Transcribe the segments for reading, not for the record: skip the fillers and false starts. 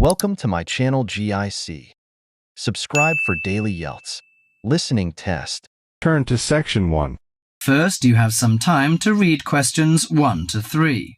Welcome to my channel GIC. Subscribe for daily IELTS listening test. Turn to section 1. First, you have some time to read questions 1 to 3.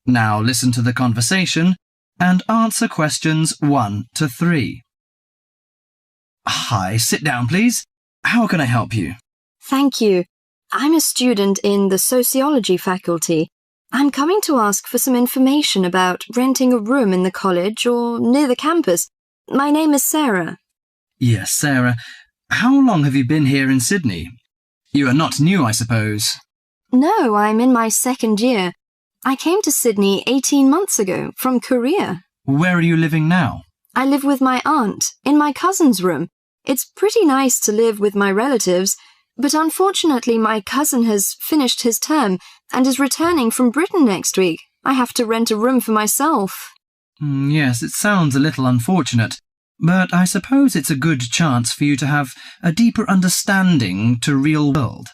Now listen to the conversation and answer questions 1 to 3. Hi, sit down please. How can I help you? Thank you. I'm a student in the sociology faculty. I'm coming to ask for some information about renting a room in the college or near the campus. My name is Sarah. Yes, Sarah. How long have you been here in Sydney? You are not new, I suppose. No, I'm in my second year. I came to Sydney 18 months ago from Korea. Where are you living now? I live with my aunt in my cousin's room. It's pretty nice to live with my relatives, but unfortunately my cousin has finished his term and is returning from Britain next week. I have to rent a room for myself. Yes, it sounds a little unfortunate, but I suppose it's a good chance for you to have a deeper understanding to real world.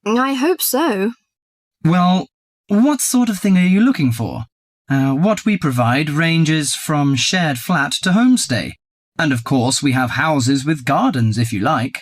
I hope so. Well, what sort of thing are you looking for? What we provide ranges from shared flat to homestay. And of course we have houses with gardens if you like.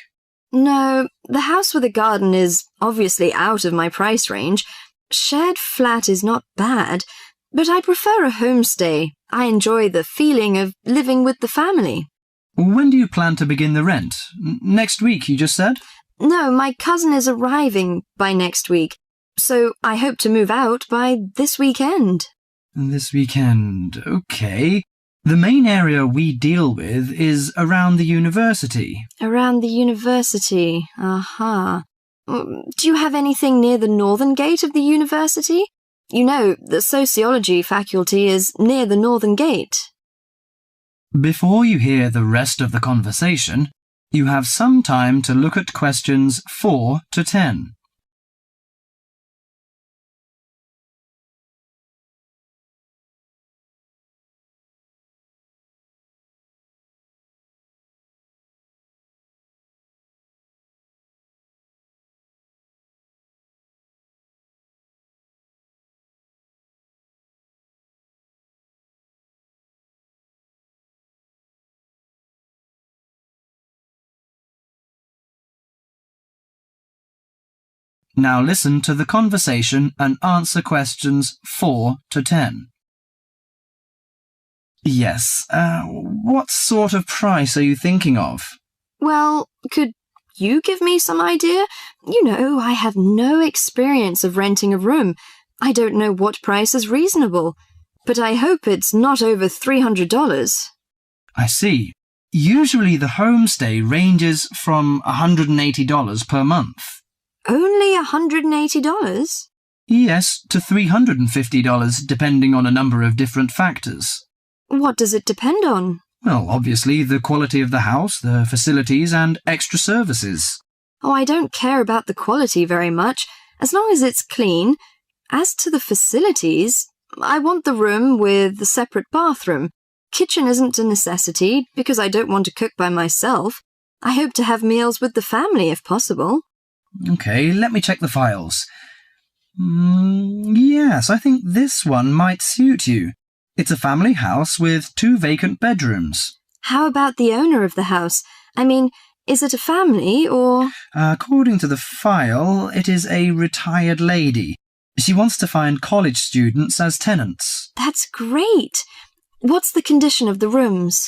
No, the house with a garden is obviously out of my price range. Shared flat is not bad, but I prefer a homestay. I enjoy the feeling of living with the family. When do you plan to begin the rent? Next week, you just said? No, my cousin is arriving by next week, so I hope to move out by this weekend. This weekend, okay. The main area we deal with is around the university. Around the university, aha. Do you have anything near the northern gate of the university? You know, the sociology faculty is near the northern gate. Before you hear the rest of the conversation, you have some time to look at questions 4 to 10. Now listen to the conversation and answer questions 4 to 10. Yes, what sort of price are you thinking of? Well, could you give me some idea? You know, I have no experience of renting a room. I don't know what price is reasonable, but I hope it's not over $300. I see. Usually the homestay ranges from $180 per month. Only $180? Yes, to $350 depending on a number of different factors. What does it depend on? Well, obviously the quality of the house, the facilities and extra services. Oh, I don't care about the quality very much, as long as it's clean. As to the facilities, I want the room with the separate bathroom. Kitchen isn't a necessity, because I don't want to cook by myself. I hope to have meals with the family if possible. Okay, let me check the files. Yes, I think this one might suit you. It's a family house with 2 vacant bedrooms. How about the owner of the house? I mean, is it a family or... According to the file, it is a retired lady. She wants to find college students as tenants. That's great. What's the condition of the rooms?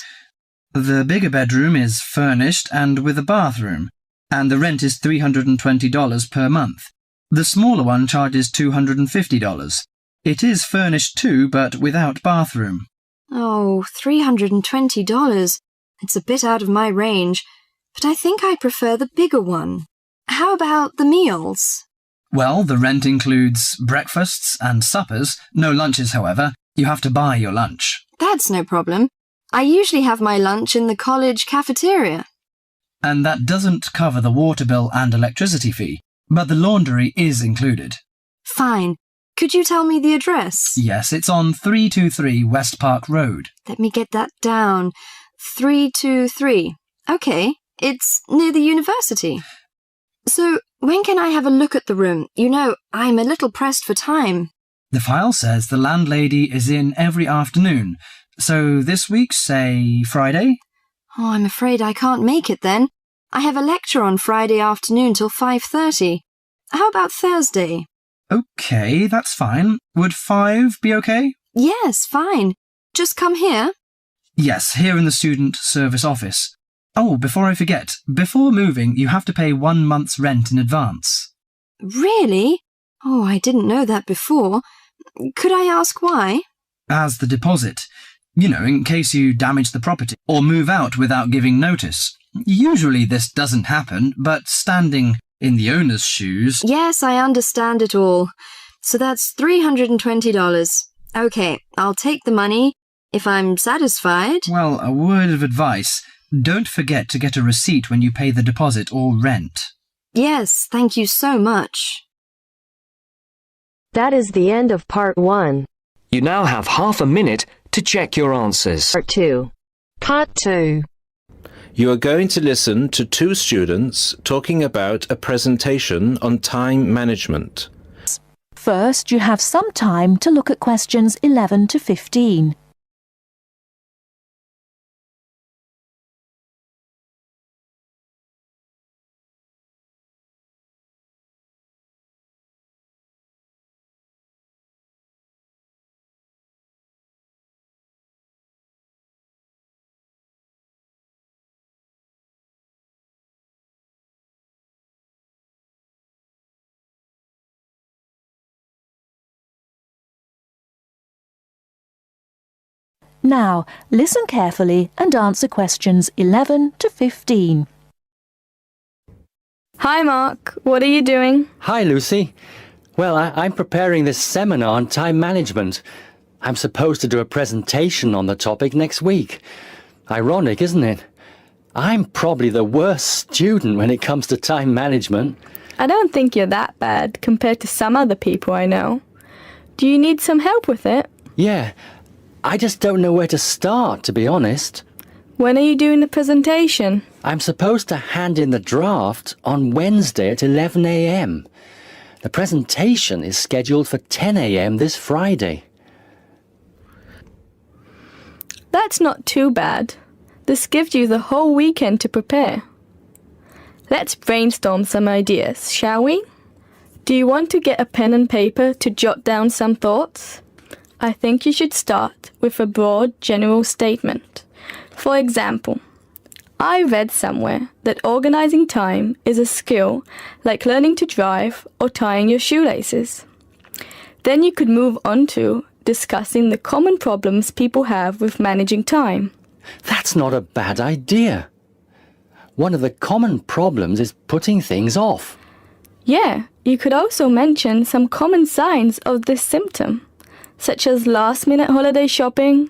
The bigger bedroom is furnished and with a bathroom, and the rent is $320 per month. The smaller one charges $250. It is furnished too, but without bathroom. Oh, $320. It's a bit out of my range, but I think I prefer the bigger one. How about the meals? Well, the rent includes breakfasts and suppers, no lunches, however. You have to buy your lunch. That's no problem. I usually have my lunch in the college cafeteria. And that doesn't cover the water bill and electricity fee, but the laundry is included. Fine. Could you tell me the address? Yes, it's on 323 West Park Road. Let me get that down. 323. Okay, it's near the university. So, when can I have a look at the room? You know, I'm a little pressed for time. The file says the landlady is in every afternoon. So this week, say Friday? Oh, I'm afraid I can't make it then. I have a lecture on Friday afternoon till 5:30. How about Thursday? Okay, that's fine. Would 5 be okay? Yes, fine. Just come here. Yes, here in the student service office. Oh, before I forget, before moving, you have to pay 1 month's rent in advance. Really? Oh, I didn't know that before. Could I ask why? As the deposit. You know, in case you damage the property or move out without giving notice. Usually this doesn't happen, but standing in the owner's shoes... Yes, I understand it all. So that's $320. Okay, I'll take the money if I'm satisfied. Well, a word of advice. Don't forget to get a receipt when you pay the deposit or rent. Yes, thank you so much. That is the end of part 1. You now have half a minute to check your answers. Part 2. Part 2. You are going to listen to two students talking about a presentation on time management. First, you have some time to look at questions 11 to 15. Now, listen carefully and answer questions 11 to 15. Hi Mark, what are you doing? Hi Lucy. Well, I'm preparing this seminar on time management. I'm supposed to do a presentation on the topic next week. Ironic, isn't it? I'm probably the worst student when it comes to time management. I don't think you're that bad compared to some other people I know. Do you need some help with it? Yeah, I just don't know where to start, to be honest. When are you doing the presentation? I'm supposed to hand in the draft on Wednesday at 11 a.m. The presentation is scheduled for 10 a.m. this Friday. That's not too bad. This gives you the whole weekend to prepare. Let's brainstorm some ideas, shall we? Do you want to get a pen and paper to jot down some thoughts? I think you should start with a broad, general statement. For example, I read somewhere that organizing time is a skill like learning to drive or tying your shoelaces. Then you could move on to discussing the common problems people have with managing time. That's not a bad idea. One of the common problems is putting things off. Yeah, you could also mention some common signs of this symptom, such as last-minute holiday shopping,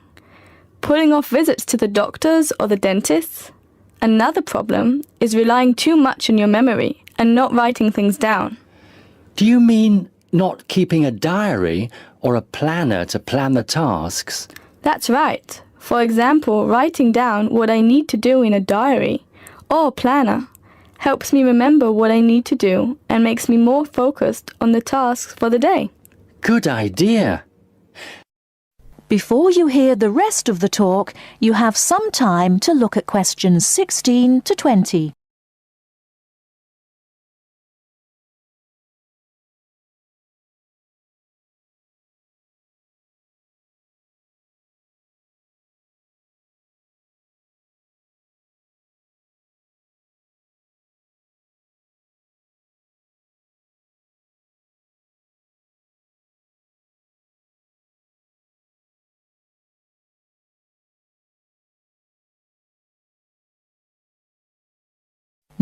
putting off visits to the doctors or the dentist. Another problem is relying too much on your memory and not writing things down. Do you mean not keeping a diary or a planner to plan the tasks? That's right. For example, writing down what I need to do in a diary or planner helps me remember what I need to do and makes me more focused on the tasks for the day. Good idea. Before you hear the rest of the talk, you have some time to look at questions 16 to 20.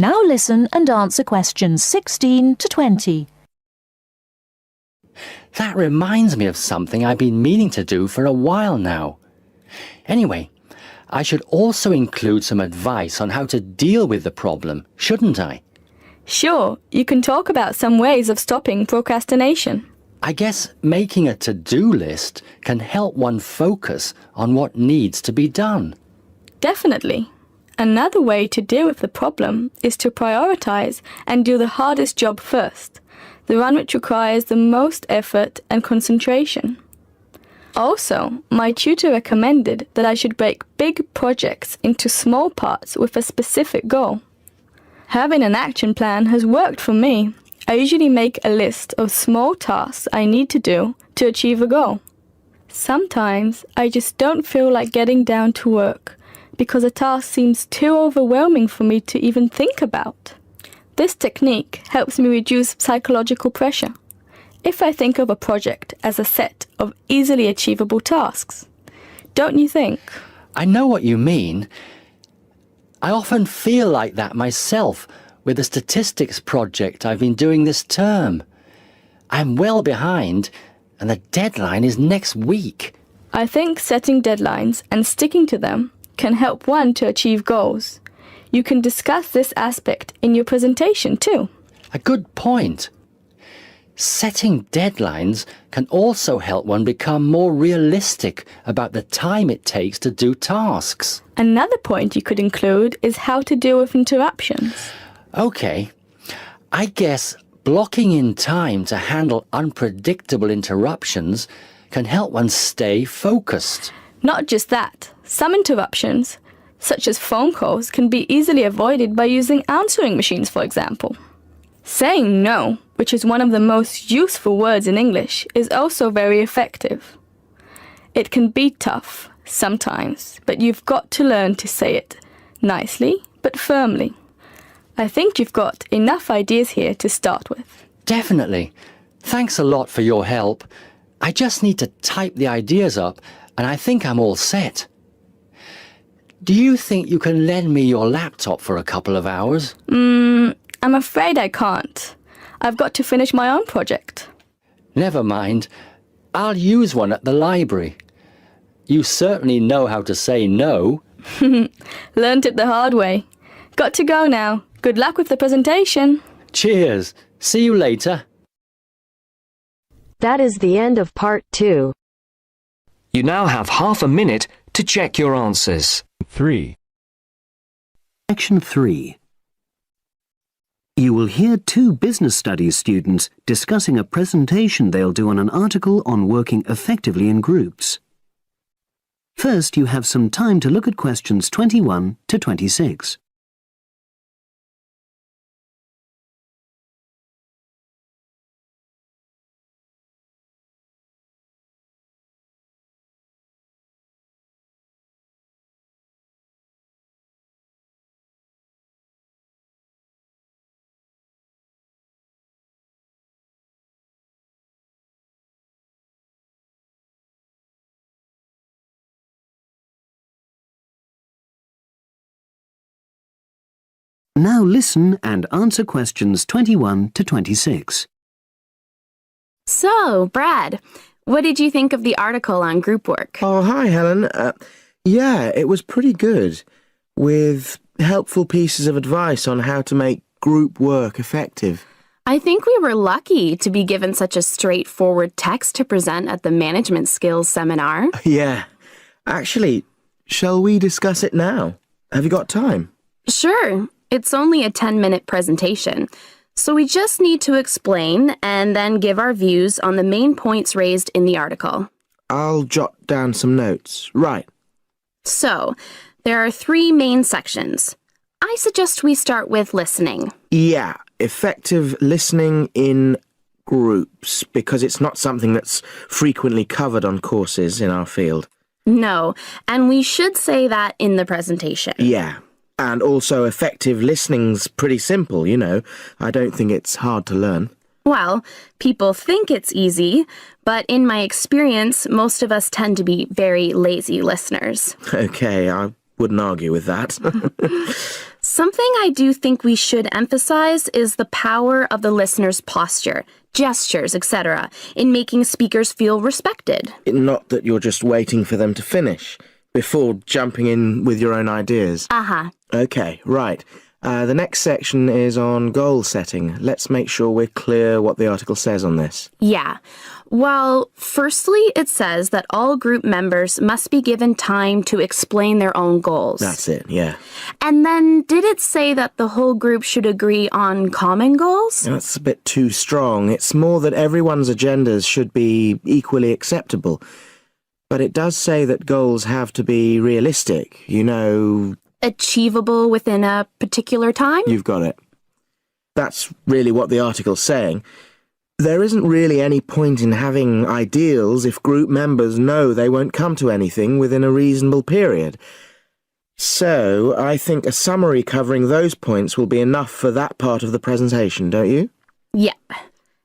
Now listen and answer questions 16 to 20. That reminds me of something I've been meaning to do for a while now. Anyway, I should also include some advice on how to deal with the problem, shouldn't I? Sure, you can talk about some ways of stopping procrastination. I guess making a to-do list can help one focus on what needs to be done. Definitely. Another way to deal with the problem is to prioritize and do the hardest job first, the one which requires the most effort and concentration. Also, my tutor recommended that I should break big projects into small parts with a specific goal. Having an action plan has worked for me. I usually make a list of small tasks I need to do to achieve a goal. Sometimes I just don't feel like getting down to work because a task seems too overwhelming for me to even think about. This technique helps me reduce psychological pressure if I think of a project as a set of easily achievable tasks. Don't you think? I know what you mean. I often feel like that myself with the statistics project I've been doing this term. I'm well behind, and the deadline is next week. I think setting deadlines and sticking to them can help one to achieve goals. You can discuss this aspect in your presentation too. A good point. Setting deadlines can also help one become more realistic about the time it takes to do tasks. Another point you could include is how to deal with interruptions. Okay, I guess blocking in time to handle unpredictable interruptions can help one stay focused. Not just that, some interruptions, such as phone calls, can be easily avoided by using answering machines, for example. Saying no, which is one of the most useful words in English, is also very effective. It can be tough sometimes, but you've got to learn to say it nicely but firmly. I think you've got enough ideas here to start with. Definitely. Thanks a lot for your help. I just need to type the ideas up, and I think I'm all set. Do you think you can lend me your laptop for a couple of hours? I'm afraid I can't. I've got to finish my own project. Never mind. I'll use one at the library. You certainly know how to say no. Learned it the hard way. Got to go now. Good luck with the presentation. Cheers. See you later. That is the end of part 2. You now have half a minute to check your answers. 3. Section 3. You will hear two business studies students discussing a presentation they'll do on an article on working effectively in groups. First, you have some time to look at questions 21 to 26. Now listen and answer questions 21 to 26. So, Brad, what did you think of the article on group work? Oh, hi, Helen. Yeah, it was pretty good, with helpful pieces of advice on how to make group work effective. I think we were lucky to be given such a straightforward text to present at the management skills seminar. Yeah. Actually, shall we discuss it now? Have you got time? Sure. It's only a 10-minute presentation, so we just need to explain and then give our views on the main points raised in the article. I'll jot down some notes. Right. So, there are 3 main sections. I suggest we start with listening. Yeah, effective listening in groups, because it's not something that's frequently covered on courses in our field. No, and we should say that in the presentation. Yeah. And also effective listening's pretty simple, you know. I don't think it's hard to learn. Well, people think it's easy, but in my experience, most of us tend to be very lazy listeners. Okay, I wouldn't argue with that. Something I do think we should emphasize is the power of the listener's posture, gestures, etc., in making speakers feel respected. Not that you're just waiting for them to finish, before jumping in with your own ideas. Uh-huh. Okay, right. The next section is on goal setting. Let's make sure we're clear what the article says on this. Yeah. Well, firstly, it says that all group members must be given time to explain their own goals. That's it, yeah. And then did it say that the whole group should agree on common goals? That's a bit too strong. It's more that everyone's agendas should be equally acceptable. But it does say that goals have to be realistic, Achievable within a particular time? You've got it. That's really what the article's saying. There isn't really any point in having ideals if group members know they won't come to anything within a reasonable period. So, I think a summary covering those points will be enough for that part of the presentation, don't you? Yeah.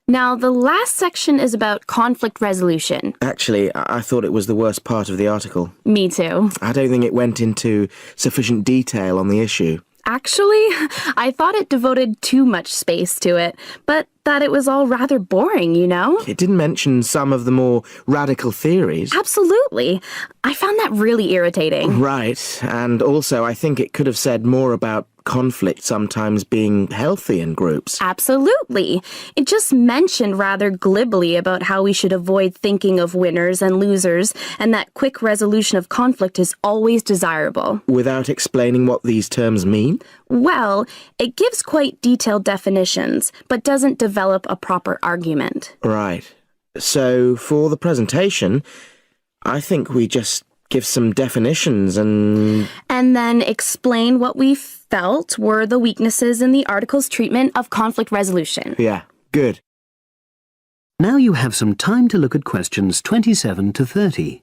Now, the last section is about conflict resolution. Actually, I thought it was the worst part of the article. Me too. I don't think it went into sufficient detail on the issue. Actually, I thought it devoted too much space to it, but that it was all rather boring, It didn't mention some of the more radical theories. Absolutely. I found that really irritating. Right, and also I think it could have said more about conflict sometimes being healthy in groups. Absolutely. It just mentioned rather glibly about how we should avoid thinking of winners and losers, and that quick resolution of conflict is always desirable. Without explaining what these terms mean? Well, it gives quite detailed definitions, but doesn't develop a proper argument. Right. So, for the presentation, I think we just give some definitions and then explain what we felt were the weaknesses in the article's treatment of conflict resolution. Yeah, good. Now you have some time to look at questions 27 to 30.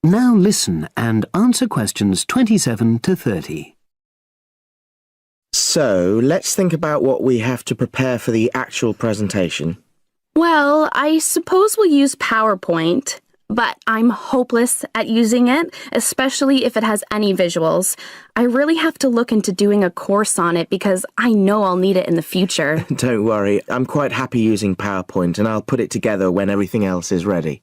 Now listen and answer questions 27 to 30. So, let's think about what we have to prepare for the actual presentation. Well, I suppose we'll use PowerPoint, but I'm hopeless at using it, especially if it has any visuals. I really have to look into doing a course on it because I know I'll need it in the future. Don't worry, I'm quite happy using PowerPoint and I'll put it together when everything else is ready.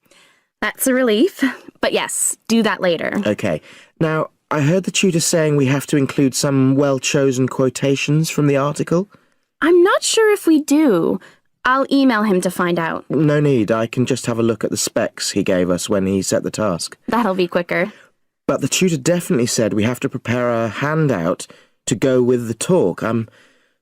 That's a relief. But yes, do that later. Okay. Now, I heard the tutor saying we have to include some well-chosen quotations from the article. I'm not sure if we do. I'll email him to find out. No need. I can just have a look at the specs he gave us when he set the task. That'll be quicker. But the tutor definitely said we have to prepare a handout to go with the talk. I'm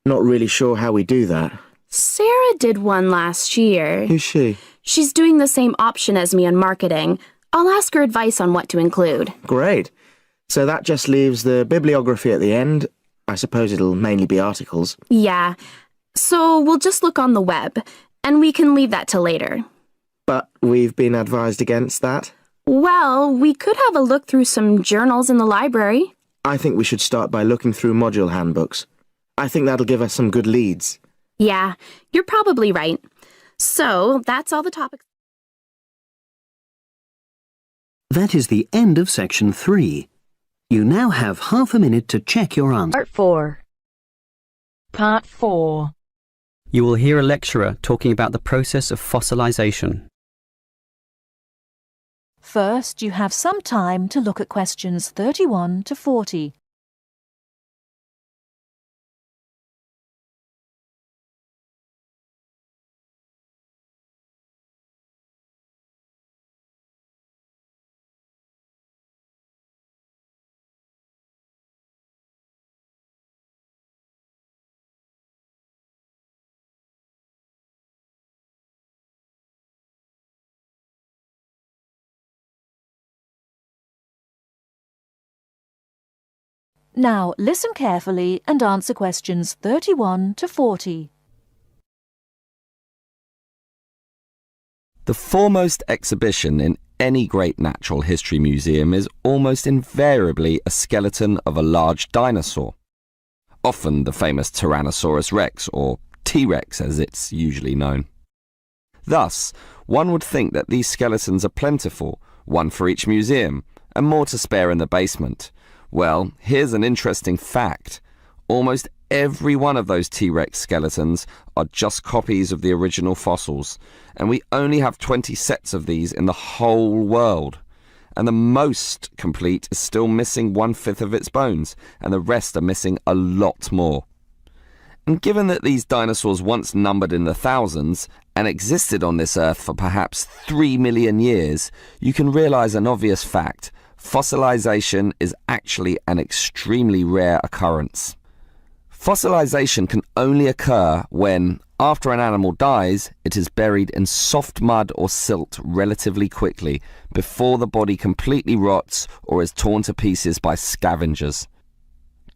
not really sure how we do that. Sarah did one last year. Who's she? She's doing the same option as me on marketing. I'll ask her advice on what to include. Great. So that just leaves the bibliography at the end. I suppose it'll mainly be articles. Yeah. So we'll just look on the web, and we can leave that till later. But we've been advised against that? Well, we could have a look through some journals in the library. I think we should start by looking through module handbooks. I think that'll give us some good leads. Yeah, you're probably right. So, that's all the topics. That is the end of section 3. You now have half a minute to check your answer. Part 4. Part 4. You will hear a lecturer talking about the process of fossilization. First, you have some time to look at questions 31 to 40. Now, listen carefully and answer questions 31 to 40. The foremost exhibition in any great natural history museum is almost invariably a skeleton of a large dinosaur, often the famous Tyrannosaurus rex, or T-Rex as it's usually known. Thus, one would think that these skeletons are plentiful, one for each museum, and more to spare in the basement. Well, here's an interesting fact. Almost every one of those T-Rex skeletons are just copies of the original fossils, and we only have 20 sets of these in the whole world. And the most complete is still missing 1/5 of its bones, and the rest are missing a lot more. And given that these dinosaurs once numbered in the thousands and existed on this earth for perhaps 3 million years, you can realize an obvious fact. Fossilization is actually an extremely rare occurrence. Fossilization can only occur when, after an animal dies, it is buried in soft mud or silt relatively quickly before the body completely rots or is torn to pieces by scavengers.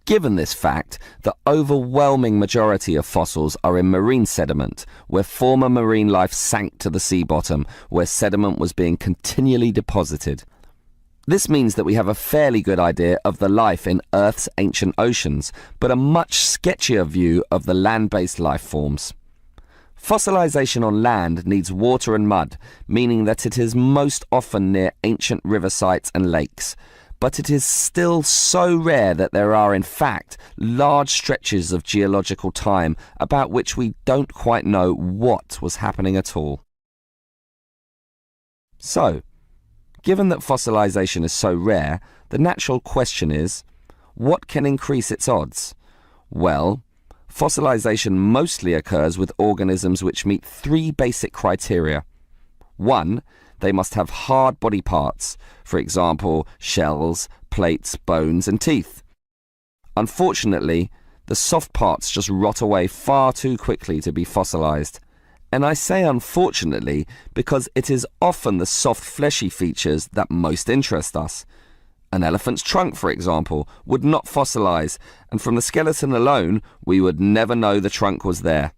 Given this fact, the overwhelming majority of fossils are in marine sediment, where former marine life sank to the sea bottom, where sediment was being continually deposited. This means that we have a fairly good idea of the life in Earth's ancient oceans, but a much sketchier view of the land-based life forms. Fossilization on land needs water and mud, meaning that it is most often near ancient river sites and lakes. But it is still so rare that there are, in fact, large stretches of geological time about which we don't quite know what was happening at all. So, given that fossilization is so rare, the natural question is, what can increase its odds? Well, fossilization mostly occurs with organisms which meet 3 basic criteria. 1, they must have hard body parts, for example, shells, plates, bones, and teeth. Unfortunately, the soft parts just rot away far too quickly to be fossilized. And I say unfortunately because it is often the soft fleshy features that most interest us. An elephant's trunk, for example, would not fossilize, and from the skeleton alone, we would never know the trunk was there.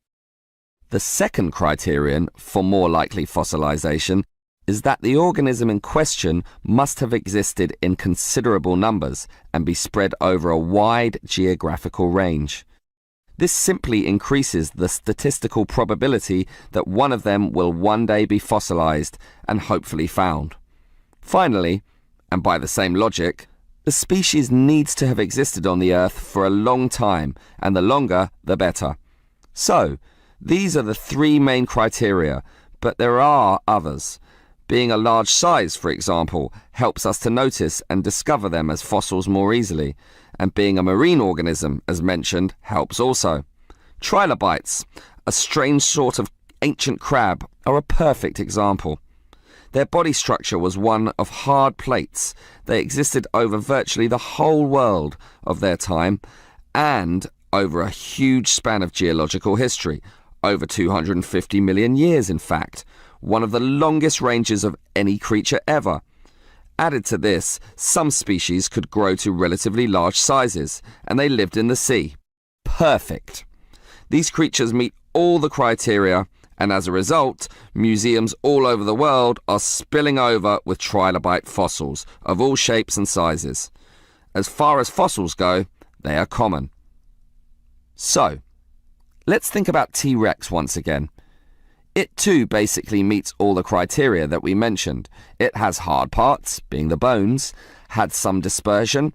The second criterion for more likely fossilization is that the organism in question must have existed in considerable numbers and be spread over a wide geographical range. This simply increases the statistical probability that one of them will one day be fossilized and hopefully found. Finally, and by the same logic, the species needs to have existed on the Earth for a long time, and the longer, the better. So, these are the 3 main criteria, but there are others. Being a large size, for example, helps us to notice and discover them as fossils more easily, and being a marine organism, as mentioned, helps also. Trilobites, a strange sort of ancient crab, are a perfect example. Their body structure was one of hard plates. They existed over virtually the whole world of their time and over a huge span of geological history, over 250 million years in fact, one of the longest ranges of any creature ever. Added to this, some species could grow to relatively large sizes, and they lived in the sea. Perfect. These creatures meet all the criteria, and as a result, museums all over the world are spilling over with trilobite fossils of all shapes and sizes. As far as fossils go, they are common. So, let's think about T-Rex once again. It too basically meets all the criteria that we mentioned. It has hard parts, being the bones, had some dispersion,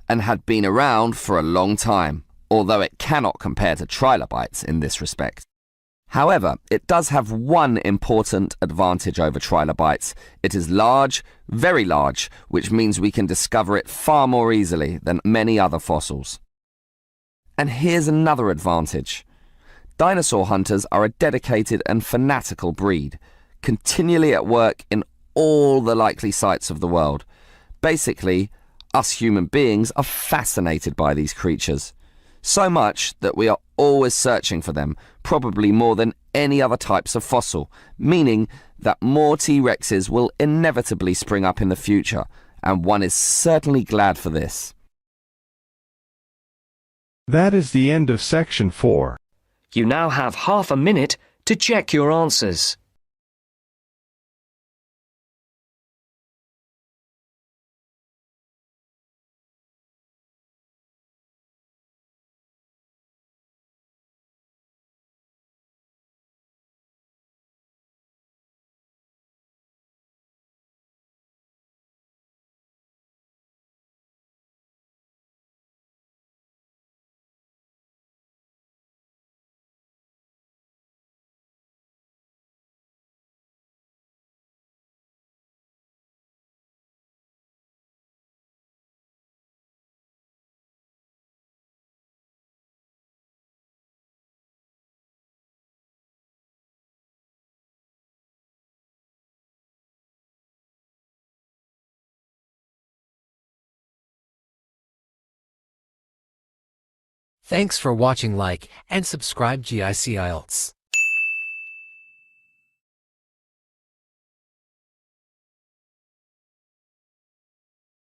and had been around for a long time, although it cannot compare to trilobites in this respect. However, it does have one important advantage over trilobites. It is large, very large, which means we can discover it far more easily than many other fossils. And here's another advantage. Dinosaur hunters are a dedicated and fanatical breed, continually at work in all the likely sites of the world. Basically, us human beings are fascinated by these creatures. So much that we are always searching for them, probably more than any other types of fossil, meaning that more T-Rexes will inevitably spring up in the future, and one is certainly glad for this. That is the end of section 4. You now have half a minute to check your answers. Thanks for watching. Like and subscribe GIC IELTS.